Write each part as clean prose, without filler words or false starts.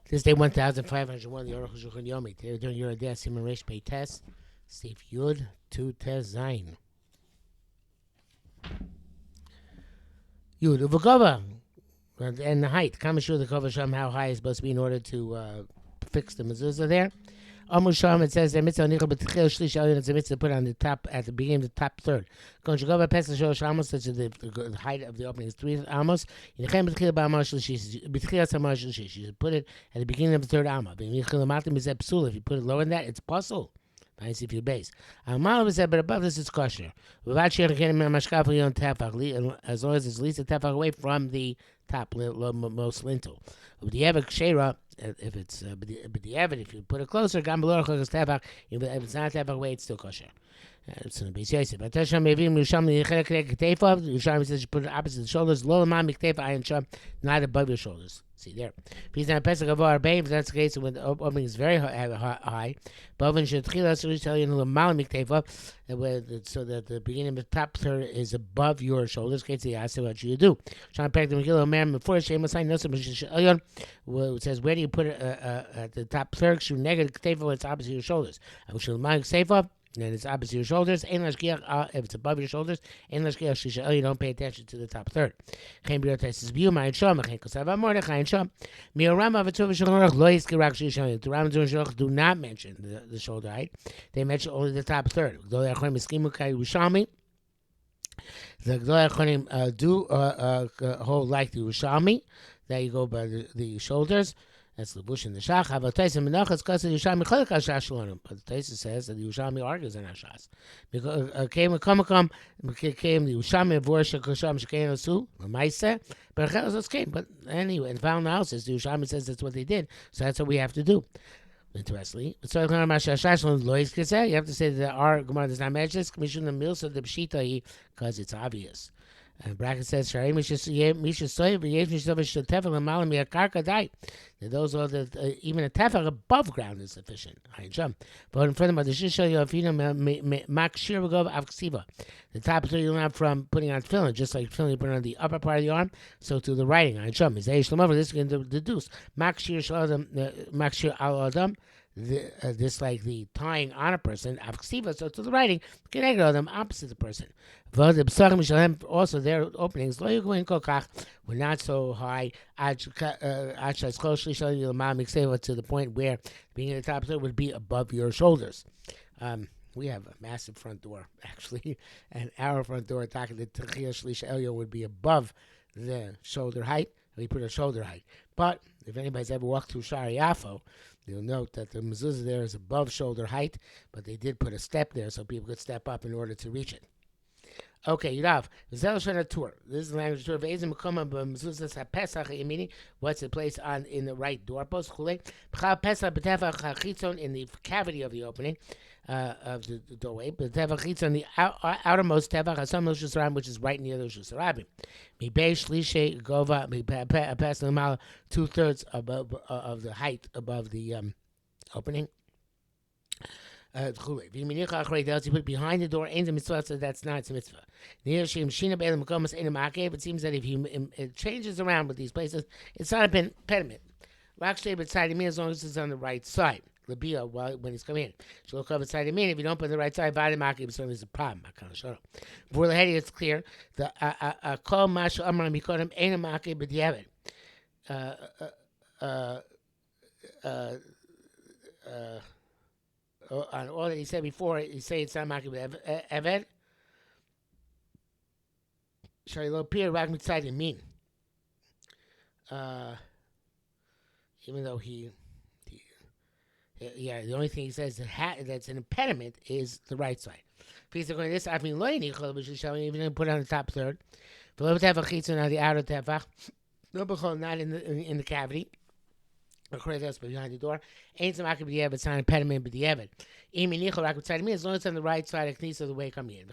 This day 1501, the Arukh HaShulchan Yomi. Today during your day, Simon Reish Pei Tes, Sif Yud, 2 Tes Zayin. Yud, Uvagova, and the height. Kamashur the cover Sham, how high is supposed to be in order to fix the mezuzah there. Amr Sham, it says, mitzvah nichel b'tchil shlish elyon, it's a mitzvah put on the top, at the beginning of the top third. Kon shagova pesach sholosh amos, such as the height of the opening is 3 amos. Yinechem b'tchil b'amar shlish, b'tchil samar shlish. You should put it at the beginning of the third amma. V'nichel amatim is psul. If you put it lower than that, it's puzzle. Nice if you base. Amal is but above this is kosher. As long as it's at least a tefach away from the top most lintel. If it's if you put it closer, if it's not tefach away, it's still kosher. It's in the base Yosef. But Yerushalmi says you put it opposite the shoulders, low man miktefa ayin sham, not above your shoulders. See there. If he's not pesach of our if that's the case, when the opening is very high, so that the beginning of the top third is above your shoulders. What you do? It says, where do you put it at the top third? It's opposite your shoulders. And it's opposite your shoulders. If it's above your shoulders, you don't pay attention to the top third. The Rambam and Shulchan do not mention the shoulder height. They mention only the top third. The Gdolei Acharonim do hold like the Yerushalmi, that you go by the shoulders. That's the bush in the Shach. But the Taisa says that the Yerushalmi argues on Hashas. Came the Yerushalmi of Vorsha Kosham Shekain Osu, Lamaisa, but Chelos came. But anyway, in the final analysis, the Yerushalmi says that's what they did, so that's what we have to do. Interestingly, you have to say that our Gemara does not mention this, because it's obvious. And bracket says, that those are the even a tefach above ground is sufficient. But in front of the top three you'll have from putting on tefillin, just like tefillin you put on the upper part of the arm, so to the writing. This is going to deduce makshir al adam. This like the tying on a person, so to the writing, them opposite the person. Also, their openings were not so high to the point where being in the top third would be above your shoulders. We have a massive front door, actually, and our front door, would be above the shoulder height. We put a shoulder height. But if anybody's ever walked through Shari Yafo, you'll note that the mezuzah there is above shoulder height, but they did put a step there so people could step up in order to reach it. Okay, Yurav. This is the language tour. What's the place in the right doorpost? In the cavity of the opening of the doorway. But tefach on the outermost tefach, which is right near the Rosh Hashanah. Pass the mile 2/3 of the height above the opening. You put it behind the door, ain't a mitzvah, so that's not a mitzvah. It seems that if it changes around with these places, it's not an impediment. As long as it's on the right side. When he's coming in. If you don't put the right side, it's a problem. For the head, it's clear. The call mashu amram mikodim ain't a makeh b'diavad. On all that he said before, he say it's not makeh b'eved. Shaylo pir rak mitzad yamin. Even though the only thing he says that's an impediment is the right side. If he's going this, even put it on the top third. Not the outer tefach. Not in the cavity. That's behind the door. Ain't some makeh b'diavad. It's not an impediment b'diavad. As long as it's on the right side of the way coming in.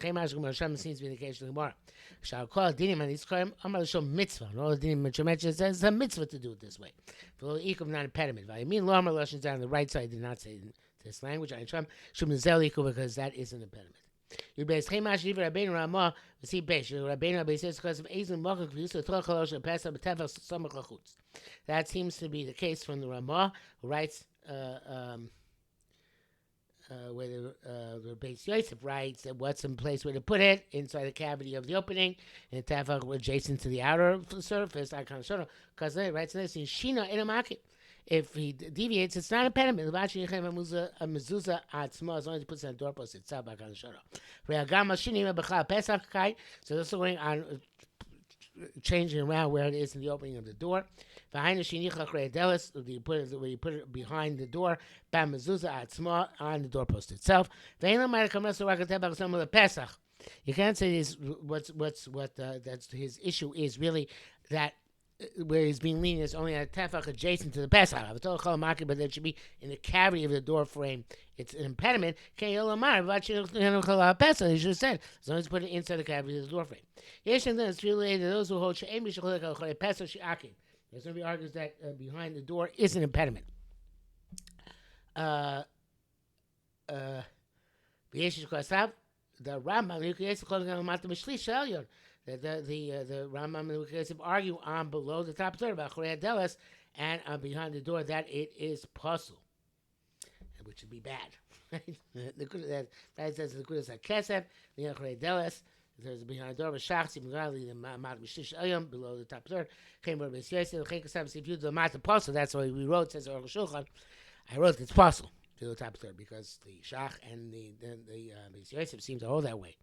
Seems to be the case of the Gemara. Shall call dinim and he's calling show mitzvah. And all the dinim mentions says it's a mitzvah to do it this way. For the not impediment. I mean, Lama Lashon's on the right side did not say this language. Because that is an impediment. You base Chemash River Rabbeinu Ramah. We see base Rabbeinu Rabbeinu says because of Ezin Machak used to throw Chalosh and Pesach B'Tefach Samach Lachutz. That seems to be the case from the Ramah, who writes where the Beis Yosef writes that what's in place where to put it inside the cavity of the opening and the tefach adjacent to the outer surface. Because it writes this in Shina in a market. If he deviates, it's not a impediment. A mezuzah atzma, as long as he puts it on the doorpost itself. So this is going on, changing around where it is in the opening of the door. Where you put it behind the door, on the doorpost itself. You can't say this. That's his issue is really that where he's being lenient is only a tefach adjacent to the Pesach. But that should be in the cavity of the door frame. It's an impediment. He should have said, as long as you put it inside the cavity of the door frame. It's related to those who hold Pesach. There's nobody argues that behind the door is an impediment. The Rambam, the Rambam argue on below the top third about Chorei Delas and behind the door that it is possible, which would be bad. That says the Kudas HaKesef, the Chorei Delas. There's behind the door of Shachsi, the Mat Mishish Ayam below the top third. Came by Beis Yosef, the Chekasam. If you do the Mat Apostle, that's why we wrote. Says Arukh HaShulchan. I wrote it's possible to the top third because the Shach and the Beis Yosef seem to hold that way.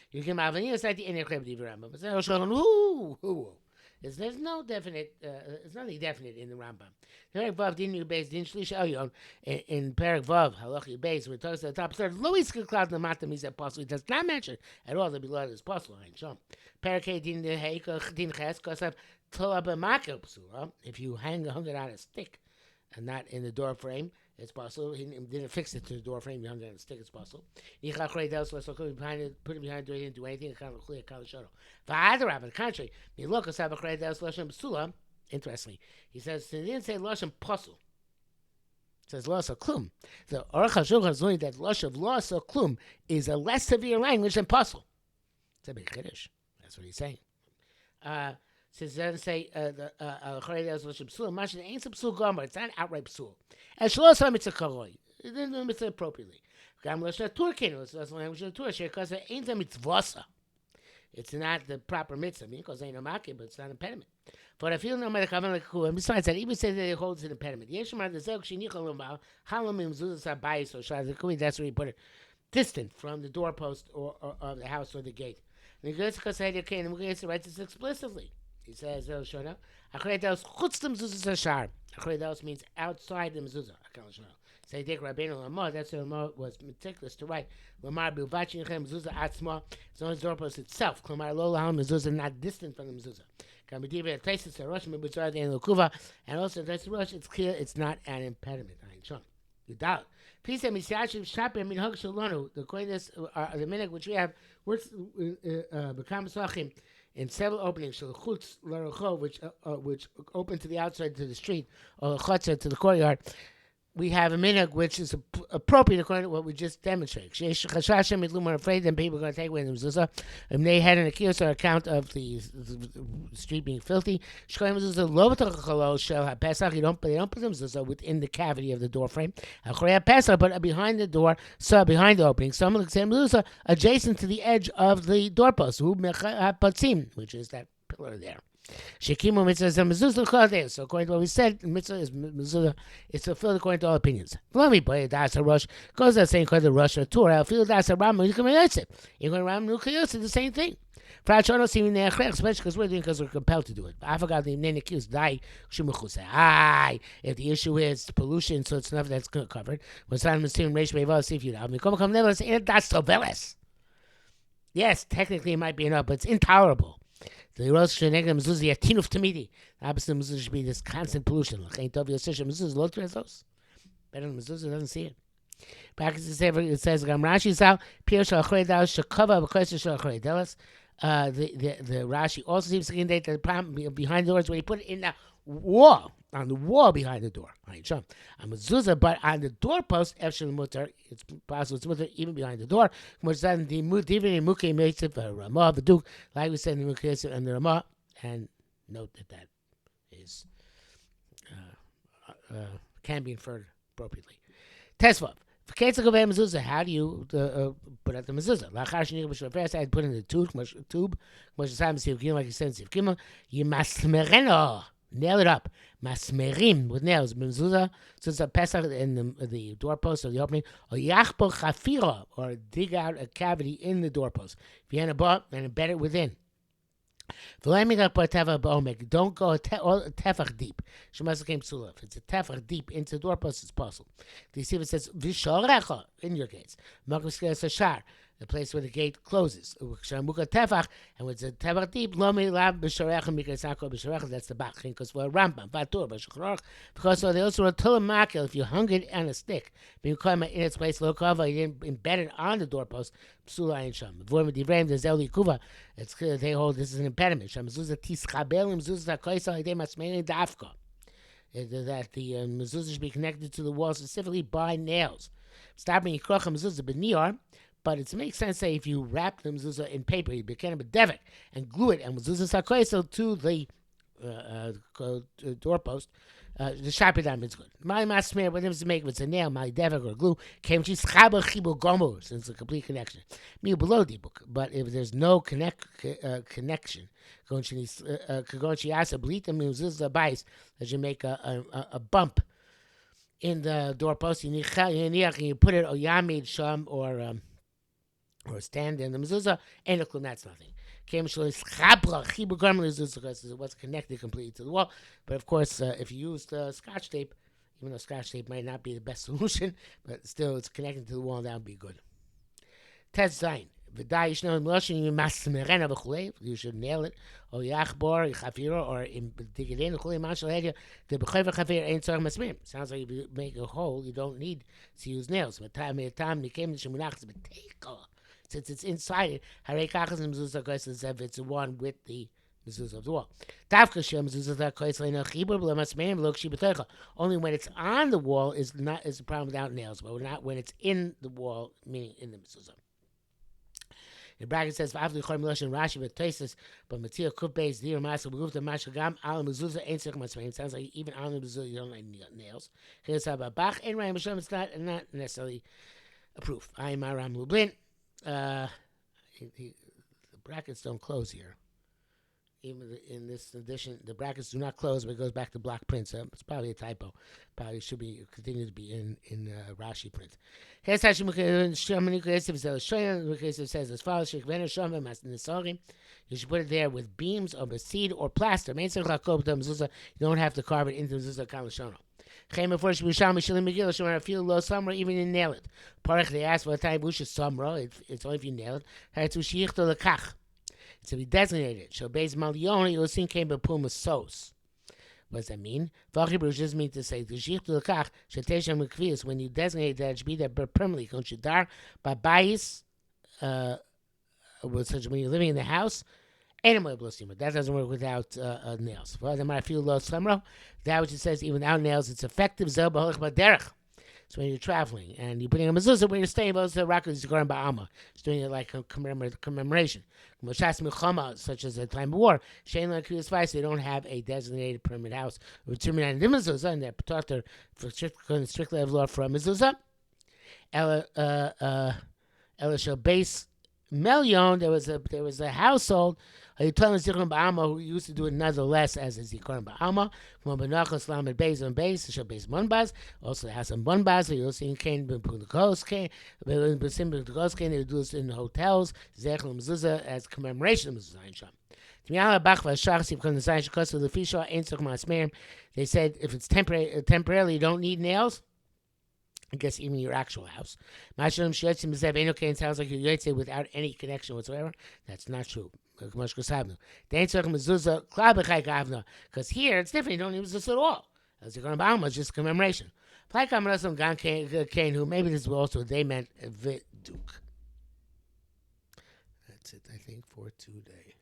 You can have any side the inner crib the Rambam. But Arukh HaShulchan, there's no definite. There's nothing definite in the Rambam. Perek Vav Din Yubez Din Shlish Elyon in Perek Vav Halacha Yubez, when it talks to the top third, Louis Cloud the Matam is apostle. It does not mention at all the below is possible. Perek Hey Din Heikach Din Ches Kosav Tola B'Makel Psula. If you hung it on a stick and not in the door frame, it's possible. He didn't fix it to the door frame. He hung it on a stick. It's possible. Put it behind the door. He didn't do anything. On the contrary, interestingly, he says he didn't say lashon pasul. It says loss of klum. The Arukh HaShulchan is only that loss of klum is a less severe language than pasul. It's a big chiddush. That's what he's saying. Since it doesn't say the Mashin ain't a psul gomer. It's not outright psul. And shlosa mitzvah karoi. It didn't do mitzvah appropriately. Gam l'shna turkenu. It's the language of the Torah. Because it ain't a mitzvasa. It's not the proper mitzvah. Because it ain't a makir, but it's not an impediment. For I feel no matter kavan like and besides that, even say that it holds an impediment. Yeshmar the zeh k'shinichol l'mal halamim zuzas habayis or shad. That's where you put it, distant from the doorpost or of the house or the gate. And the Gemara says and the writes this explicitly. He says, Achredelos chutzim mezuzah hashar. Achredelos means outside the mezuzah. Say, Dick Rabbeinu Lamar, that's what Lamar was meticulous to write. Lamar bilvachin lechem mezuzah atzma, it's on the doorpost itself. Klamar lo lahal mezuzah, not distant from the mezuzah. Kamidiva at places, Rosh Mibutzar, the Elokuva, and also that's Rosh, it's clear it's not an impediment. You doubt. Please say, Misyashim Shapir Minhag Shalonu, the coinus, the minhag which we have, works, Bekam Sachim, in several openings, which open to the outside to the street, or chutza to the courtyard, we have a minhag which is appropriate according to what we just demonstrated. We're afraid that people are going to take away the mezuzah. They had an accused on account of the street being filthy. They don't put the mezuzah within the cavity of the door frame, but behind the door, behind the opening, some of the mezuzah adjacent to the edge of the doorpost, which is that pillar there. Shekimu mitzvah is a mezuzah. So according to what we said, mitzvah is mezuzah. It's fulfilled according to all opinions. Let me play das a rush. Goes that same according to Rosh or Torah. I feel das a ram. You can use it. You can ram. You can use it. The same thing. Especially because we're doing because we're compelled to do it. I forgot the name accused. Die. If the issue is pollution, so it's enough that's covered. When Simon Muslim Reish Meival see if you know. Come never say that's so velas. Yes, technically it might be enough, but it's intolerable. The Rosh Hashanah mezuzah yatinuf tamidi. The opposite of mezuzah should be this constant pollution. L'chein tov yosef mezuzah lo trezos. Better than mezuzah doesn't see it. Back it says Gam Rashi sal pir shel achrei dalos shekava b'koyser shel achrei dalos. The Rashi also seems to indicate that the problem behind the doors when he put it in the wall. on the wall behind the door. A mezuzah, but on the doorpost, it's possible it's mutter even behind the door. Like we said in the Mukha and the Ramah, and note that is can be inferred appropriately. Tesvav. How do you put out the mezuzah? First, I put in the tube. Like you said, you masmereno. Nail it up. Masmerim with nails. Mezuzah, so it's a pesach in the doorpost or the opening. Or yachbo chafira, or dig out a cavity in the doorpost. If you had a bar, and embed it within. Don't go tefach deep. If it's a tefach deep into the doorpost, it's possible. Do you see if it says vishorecha in your gates? The place where the gate closes. And when it's a tefach deep, that's the bach. Because for Rambam, because they also were tulamakel if you hung it on a stick. But you come in its place, low cover, you didn't embed it on the doorpost. Psula and sham. It's clear they hold this is an impediment. That the mezuzah should be connected to the wall specifically by nails. Stopping yikrocha mezuzah b'niyar. But it makes sense, say, if you wrap the mezuzah in paper, you become a devik, and glue it, and mezuzah sakoiso to the doorpost, the shapidam is good. My masmer, what does it make if it's a nail, my devik or glue, came to chaba chibo gomo, since it's a complete connection. Me below the book, but if there's no connection, kagonchi asa blita mezuzah bais, that you make a bump in the doorpost, you put it or yamid sham or stand in the mezuzah, and that's nothing. It was connected completely to the wall. But of course, if you use Scotch tape, even though Scotch tape might not be the best solution, but still it's connected to the wall, that would be good. Test Zayin. You should nail it, or yachbor, chafiro, or dig it in. Sounds like if you make a hole, you don't need to use nails. Since it's inside it, it's one with the mezuzah of the wall. Only when it's on the wall is the problem without nails, but not when it's in the wall, meaning in the mezuzah. The bracket says, Rashi, but Matia Kube's dear master, the Mashagam, Al Mezuzah, ain't It sounds like even on the mezuzah, you don't need nails. Here's about Bach, and Ryan Hashem, it's not necessarily a proof. I am Aram Lublin. The brackets don't close here. Even in this edition, the brackets do not close, but it goes back to block print. So it's probably a typo. Probably should be continue to be in Rashi print. It says as follows: you should put it there with beams or with seed or plaster. You don't have to carve it into the mezuzah kalashono. Even in nail it. They ask what type of samra. It's only if you nail it. To be designated. So base malion, you'll see came by puma sos. What does that mean? Vachibur just means to say the shich to the kach sheteshem mekvius when you designate that it should be there permanently. Conchidar babayis with such when you're living in the house. Anyway, that doesn't work without nails. That which it says even without nails, it's effective. So when you're traveling and you're putting a mezuzah where you're staying, it's doing it like a commemoration. Such as a time of war. They don't have a designated permanent house. And they're taught for strictly of law for a mezuzah. Ela base Melion, there was a household who used to do it nonetheless as a Zikaron Ba'alma. Also the house in Bonbaz, you'll see in Cain B'Pudakos, they would do this in hotels, Zechel Mezuzah, as commemoration of Mezuzah. They said if it's temporarily you don't need nails. I guess even your actual house. It sounds like you're yotze without any connection whatsoever. That's not true. Because here it's different. You don't use this at all. As you're going to it's just commemoration. Who maybe this was also they meant viduk. That's it, I think, for today.